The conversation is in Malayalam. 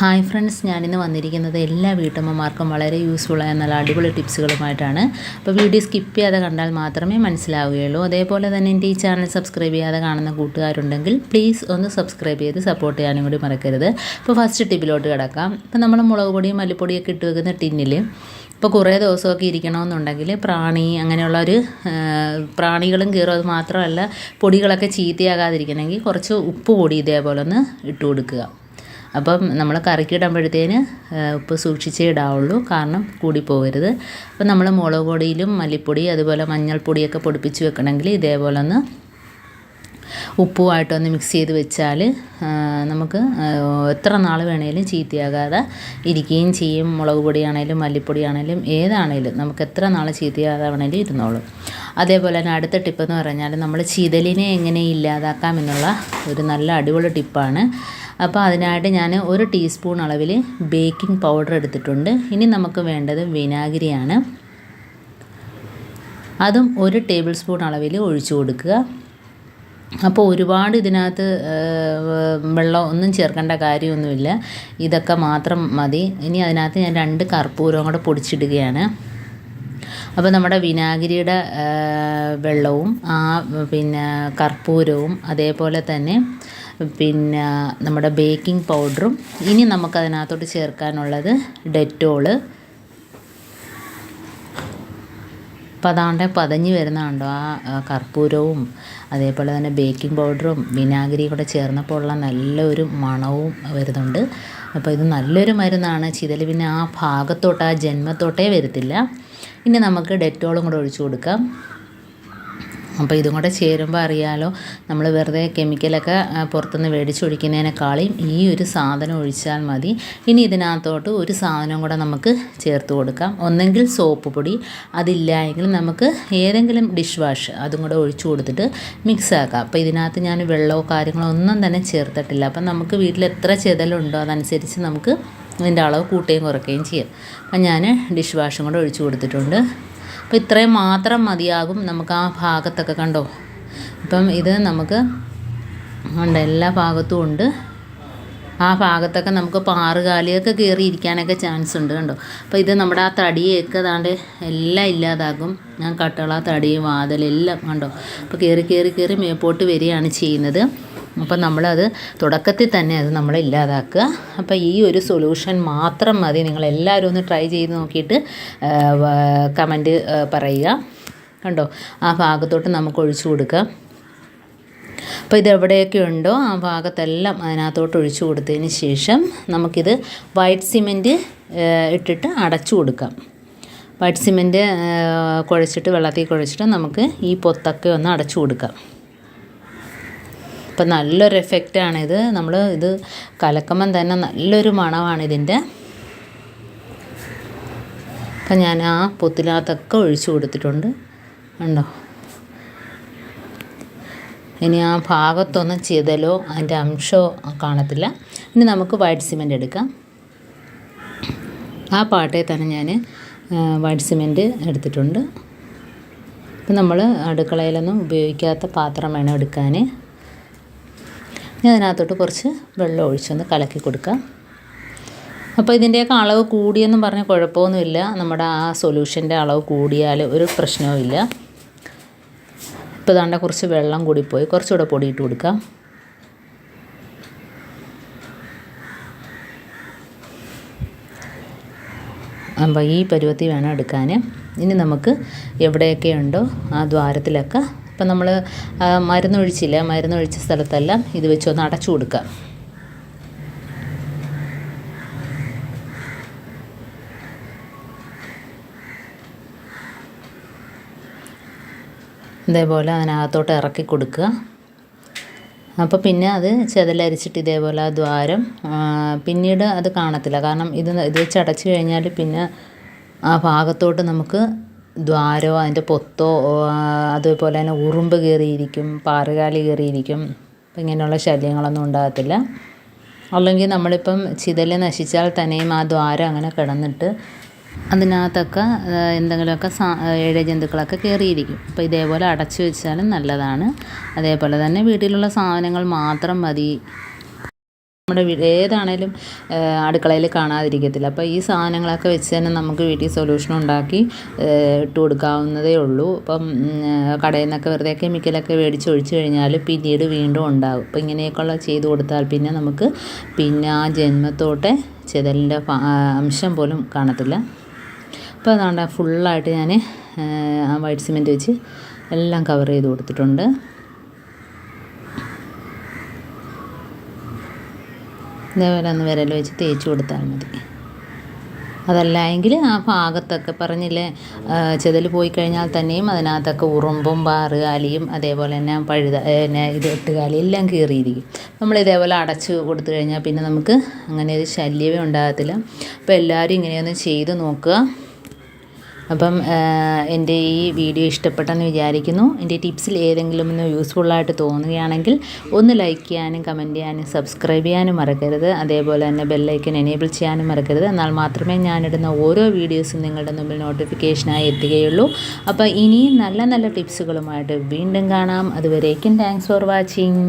ഹായ് ഫ്രണ്ട്സ്, ഞാനിന്ന് വന്നിരിക്കുന്നത് എല്ലാ വീട്ടമ്മമാർക്കും വളരെ യൂസ്ഫുള്ളായ നല്ല അടിപൊളി ടിപ്സുകളുമായിട്ടാണ്. അപ്പോൾ വീഡിയോ സ്കിപ്പ് ചെയ്യാതെ കണ്ടാൽ മാത്രമേ മനസ്സിലാവുകയുള്ളൂ. അതേപോലെ തന്നെ എൻ്റെ ഈ ചാനൽ സബ്സ്ക്രൈബ് ചെയ്യാതെ കാണുന്ന കൂട്ടുകാരുണ്ടെങ്കിൽ പ്ലീസ് ഒന്ന് സബ്സ്ക്രൈബ് ചെയ്ത് സപ്പോർട്ട് ചെയ്യാനും കൂടി മറക്കരുത്. അപ്പോൾ ഫസ്റ്റ് ടിപ്പിലോട്ട് കിടക്കാം. ഇപ്പോൾ നമ്മൾ മുളക് പൊടിയും മല്ലിപ്പൊടിയൊക്കെ ഇട്ട് വെക്കുന്ന ടിന്നിൽ ഇപ്പോൾ കുറേ ദിവസമൊക്കെ ഇരിക്കണമെന്നുണ്ടെങ്കിൽ അങ്ങനെയുള്ള പ്രാണികളും കയറും. അത് മാത്രമല്ല, പൊടികളൊക്കെ ചീത്തയാകാതിരിക്കണമെങ്കിൽ കുറച്ച് ഉപ്പ് പൊടി ഇതേപോലെ ഒന്ന് ഇട്ട് കൊടുക്കുക. അപ്പം നമ്മൾ കറിക്ക് ഇടുമ്പോഴത്തേന് ഉപ്പ് സൂക്ഷിച്ചേ ഇടാവുള്ളൂ, കാരണം കൂടിപ്പോകരുത്. അപ്പം നമ്മൾ മുളക് പൊടിയിലും മല്ലിപ്പൊടി അതുപോലെ മഞ്ഞൾപ്പൊടിയൊക്കെ പൊടിപ്പിച്ച് വെക്കണമെങ്കിൽ ഇതേപോലെ ഒന്ന് ഉപ്പുമായിട്ടൊന്ന് മിക്സ് ചെയ്ത് വെച്ചാൽ നമുക്ക് എത്ര നാൾ വേണേലും ചീത്തയാകാതെ ഇരിക്കുകയും ചെയ്യും. മുളക് പൊടിയാണേലും മല്ലിപ്പൊടിയാണേലും ഏതാണേലും നമുക്ക് എത്ര നാൾ ചീത്തയാകാതെ വേണേലും ഇരുന്നോളും. അതേപോലെ തന്നെ അടുത്ത ടിപ്പെന്ന് പറഞ്ഞാൽ നമ്മൾ ചിതലിനെ എങ്ങനെ ഇല്ലാതാക്കാം എന്നുള്ള ഒരു നല്ല അടിപൊളി ടിപ്പാണ്. അപ്പോൾ അതിനായിട്ട് ഞാൻ 1 ടീസ്പൂൺ അളവിൽ ബേക്കിംഗ് പൗഡർ എടുത്തിട്ടുണ്ട്. ഇനി നമുക്ക് വേണ്ടത് വിനാഗിരിയാണ്. അതും 1 ടേബിൾ സ്പൂൺ അളവിൽ ഒഴിച്ചു കൊടുക്കുക. അപ്പോൾ ഒരുപാട് ഇതിനകത്ത് വെള്ളം ഒന്നും ചേർക്കേണ്ട കാര്യമൊന്നുമില്ല, ഇതൊക്കെ മാത്രം മതി. ഇനി അതിനകത്ത് ഞാൻ 2 കർപ്പൂരവും കൂടെ പൊടിച്ചിടുകയാണ്. അപ്പോൾ നമ്മുടെ വിനാഗിരിയുടെ വെള്ളവും പിന്നെ കർപ്പൂരവും അതേപോലെ തന്നെ പിന്നെ നമ്മുടെ ബേക്കിംഗ് പൗഡറും. ഇനി നമുക്കതിനകത്തോട്ട് ചേർക്കാനുള്ളത് ഡെറ്റോള്. അപ്പോൾ അതാണ്ട് പതഞ്ഞ് വരുന്നതുണ്ടോ ആ കർപ്പൂരവും അതേപോലെ തന്നെ ബേക്കിംഗ് പൗഡറും വിനാഗിരിയും കൂടെ ചേർന്നപ്പോൾ ഉള്ള നല്ലൊരു മണവും വരുന്നുണ്ട്. അപ്പോൾ ഇത് നല്ലൊരു മരുന്നാണ്. ചിതൽ പിന്നെ ആ ഭാഗത്തോട്ട് ആ ജന്മത്തോട്ടേ വരത്തില്ല. ഇനി നമുക്ക് ഡെറ്റോളും കൂടെ ഒഴിച്ചു കൊടുക്കാം. അപ്പോൾ ഇതും കൂടെ ചേരുമ്പോൾ അറിയാലോ, നമ്മൾ വെറുതെ കെമിക്കലൊക്കെ പുറത്തുനിന്ന് മേടിച്ചൊഴിക്കുന്നതിനേക്കാളും ഈ ഒരു സാധനം ഒഴിച്ചാൽ മതി. ഇനി ഇതിനകത്തോട്ട് ഒരു സാധനം കൂടെ നമുക്ക് ചേർത്ത് കൊടുക്കാം. ഒന്നെങ്കിൽ സോപ്പ് പൊടി, അതില്ല എങ്കിൽ നമുക്ക് ഏതെങ്കിലും ഡിഷ് വാഷ് അതും കൂടെ ഒഴിച്ചു കൊടുത്തിട്ട് മിക്സ് ആക്കാം. അപ്പോൾ ഇതിനകത്ത് ഞാൻ വെള്ളമോ കാര്യങ്ങളോ ഒന്നും തന്നെ ചേർത്തിട്ടില്ല. അപ്പം നമുക്ക് വീട്ടിൽ എത്ര ചെതലുണ്ടോ അതനുസരിച്ച് നമുക്ക് ഇതിൻ്റെ അളവ് കൂട്ടുകയും കുറയ്ക്കുകയും ചെയ്യാം. അപ്പം ഞാൻ ഡിഷ് വാഷും കൂടെ ഒഴിച്ചു കൊടുത്തിട്ടുണ്ട്. അപ്പോൾ ഇത്രയും മാത്രം മതിയാകും. നമുക്ക് ആ ഭാഗത്തൊക്കെ കണ്ടോ, ഇപ്പം ഇത് നമുക്ക് ഉണ്ട്, എല്ലാ ഭാഗത്തും ഉണ്ട്. ആ ഭാഗത്തൊക്കെ നമുക്ക് പാറുകാലിയൊക്കെ കയറി ഇരിക്കാനൊക്കെ ചാൻസ് ഉണ്ട്, കണ്ടോ. അപ്പോൾ ഇത് നമ്മുടെ ആ തടിയൊക്കെ ദാണ്ട് എല്ലാം ഇല്ലാതാകും. ഞാൻ കട്ടള തടി വാതിലെല്ലാം കണ്ടോ. അപ്പോൾ കയറി മേപ്പോട്ട് വരികയാണ് ചെയ്യുന്നത്. അപ്പം നമ്മളത് തുടക്കത്തിൽ തന്നെ അത് നമ്മൾ ഇല്ലാതാക്കുക. അപ്പോൾ ഈ ഒരു സൊല്യൂഷൻ മാത്രം മതി. നിങ്ങളെല്ലാവരും ഒന്ന് ട്രൈ ചെയ്ത് നോക്കിയിട്ട് കമൻറ്റ് പറയുക. കണ്ടോ, ആ ഭാഗത്തോട്ട് നമുക്ക് ഒഴിച്ചു കൊടുക്കാം. അപ്പോൾ ഇതെവിടെയൊക്കെ ഉണ്ടോ ആ ഭാഗത്തെല്ലാം അതിനകത്തോട്ട് ഒഴിച്ചു കൊടുത്തതിന് ശേഷം നമുക്കിത് വൈറ്റ് സിമെൻറ്റ് ഇട്ടിട്ട് അടച്ചു കൊടുക്കാം. വൈറ്റ് സിമെൻറ്റ് വെള്ളത്തിൽ കുഴച്ചിട്ട് നമുക്ക് ഈ പൊത്തൊക്കെ ഒന്ന് അടച്ചു കൊടുക്കാം. അപ്പം നല്ലൊരു എഫക്റ്റാണിത്. നമ്മൾ ഇത് കലക്കുമ്പം തന്നെ നല്ലൊരു മണമാണ് ഇതിൻ്റെ. അപ്പം ഞാൻ ആ പൊത്തിനകത്തൊക്കെ ഒഴിച്ചു കൊടുത്തിട്ടുണ്ട്, ഉണ്ടോ. ഇനി ആ ഭാഗത്തൊന്നും ചിതലോ അതിൻ്റെ അംശമോ കാണത്തില്ല. ഇനി നമുക്ക് വൈറ്റ് സിമെൻറ്റ് എടുക്കാം. ആ പാട്ടയിൽ തന്നെ ഞാൻ വൈറ്റ് സിമെൻറ്റ് എടുത്തിട്ടുണ്ട്. ഇപ്പം നമ്മൾ അടുക്കളയിലൊന്നും ഉപയോഗിക്കാത്ത പാത്രം വേണം എടുക്കാൻ. ഇനി അതിനകത്തോട്ട് കുറച്ച് വെള്ളം ഒഴിച്ചൊന്ന് കലക്കി കൊടുക്കാം. അപ്പോൾ ഇതിൻ്റെയൊക്കെ അളവ് കൂടിയെന്നും പറഞ്ഞാൽ കുഴപ്പമൊന്നുമില്ല. നമ്മുടെ ആ സൊല്യൂഷൻ്റെ അളവ് കൂടിയാൽ ഒരു പ്രശ്നവുമില്ല. ഇപ്പോൾ ഇതാണ്ട കുറച്ച് വെള്ളം കൂടിപ്പോയി, കുറച്ചുകൂടെ പൊടിയിട്ട് കൊടുക്കാം. അപ്പോൾ ഈ പരുവത്തിൽ വേണം എടുക്കാൻ. ഇനി നമുക്ക് എവിടെയൊക്കെ ഉണ്ടോ ആ ദ്വാരത്തിലൊക്കെ, ഇപ്പം നമ്മൾ മരുന്നൊഴിച്ച സ്ഥലത്തെല്ലാം ഇത് വെച്ചൊന്ന് അടച്ചു കൊടുക്കാം. ഇതേപോലെ അതിനകത്തോട്ട് ഇറക്കി കൊടുക്കുക. അപ്പോൾ പിന്നെ അത് ചെതലരിച്ചിട്ട് ഇതേപോലെ ആ ദ്വാരം പിന്നീട് അത് കാണത്തില്ല. കാരണം ഇത് വെച്ച് അടച്ചു കഴിഞ്ഞാൽ പിന്നെ ആ ഭാഗത്തോട്ട് നമുക്ക് ദ്വാരമോ അതിൻ്റെ പൊത്തോ അതേപോലെ തന്നെ ഉറുമ്പ് കയറിയിരിക്കും, പാറുകാലി കയറിയിരിക്കും. അപ്പം ഇങ്ങനെയുള്ള ശല്യങ്ങളൊന്നും ഉണ്ടാകത്തില്ല. അല്ലെങ്കിൽ നമ്മളിപ്പം ചിതൽ നശിച്ചാൽ തന്നെയും ആ ദ്വാരം അങ്ങനെ കിടന്നിട്ട് അതിനകത്തൊക്കെ എന്തെങ്കിലുമൊക്കെ ഇഴജന്തുക്കളൊക്കെ കയറിയിരിക്കും. അപ്പോൾ ഇതേപോലെ അടച്ചു വെച്ചാലും നല്ലതാണ്. അതേപോലെ തന്നെ വീട്ടിലുള്ള സാധനങ്ങൾ മാത്രം മതി. നമ്മുടെ ഏതാണേലും അടുക്കളയിൽ കാണാതിരിക്കത്തില്ല. അപ്പോൾ ഈ സാധനങ്ങളൊക്കെ വെച്ച് തന്നെ നമുക്ക് വീട്ടിൽ സൊല്യൂഷൻ ഉണ്ടാക്കി ഇട്ട് കൊടുക്കാവുന്നതേ ഉള്ളൂ. അപ്പം കടയിൽ നിന്നൊക്കെ വെറുതെ കെമിക്കലൊക്കെ മേടിച്ച് ഒഴിച്ച് കഴിഞ്ഞാൽ പിന്നീട് വീണ്ടും ഉണ്ടാകും. അപ്പോൾ ഇങ്ങനെയൊക്കെയുള്ള ചെയ്ത് കൊടുത്താൽ പിന്നെ നമുക്ക് പിന്നെ ആ ജന്മത്തോട്ടെ ചെതലിൻ്റെ അംശം പോലും കാണത്തില്ല. അപ്പോൾ അതാണ്ട് ഫുള്ളായിട്ട് ഞാൻ ആ വൈറ്റ് സിമെൻറ്റ് വെച്ച് എല്ലാം കവർ ചെയ്ത് കൊടുത്തിട്ടുണ്ട്. ഇതേപോലെ ഒന്ന് വിരൽ വെച്ച് തേച്ച് കൊടുത്താൽ മതി. അതല്ല എങ്കിൽ ആ ഭാഗത്തൊക്കെ പറഞ്ഞില്ലേ, ചെതൽ പോയി കഴിഞ്ഞാൽ തന്നെയും അതിനകത്തൊക്കെ ഉറുമ്പും പാറുകാലിയും അതേപോലെ തന്നെ പിന്നെ ഇത് എട്ടുകാലി എല്ലാം കീറിയിരിക്കും. നമ്മളിതേപോലെ അടച്ച് കൊടുത്തു കഴിഞ്ഞാൽ പിന്നെ നമുക്ക് അങ്ങനെ ഒരു ശല്യമേ ഉണ്ടാകത്തില്ല. അപ്പോൾ എല്ലാവരും ഇങ്ങനെയൊന്ന് ചെയ്ത് നോക്കുക. അപ്പം എൻ്റെ ഈ വീഡിയോ ഇഷ്ടപ്പെട്ടെന്ന് വിചാരിക്കുന്നു. എൻ്റെ ടിപ്സിൽ ഏതെങ്കിലും ഒന്ന് യൂസ്ഫുള്ളായിട്ട് തോന്നുകയാണെങ്കിൽ ഒന്ന് ലൈക്ക് ചെയ്യാനും കമൻറ്റ് ചെയ്യാനും സബ്സ്ക്രൈബ് ചെയ്യാനും മറക്കരുത്. അതേപോലെ തന്നെ ബെല്ലൈക്കൻ എനേബിൾ ചെയ്യാനും മറക്കരുത്. എന്നാൽ മാത്രമേ ഞാനിടുന്ന ഓരോ വീഡിയോസും നിങ്ങളുടെ മുമ്പിൽ നോട്ടിഫിക്കേഷനായി എത്തുകയുള്ളൂ. അപ്പോൾ ഇനിയും നല്ല നല്ല ടിപ്സുകളുമായിട്ട് വീണ്ടും കാണാം. അതുവരേക്കും താങ്ക്സ് ഫോർ വാച്ചിങ്.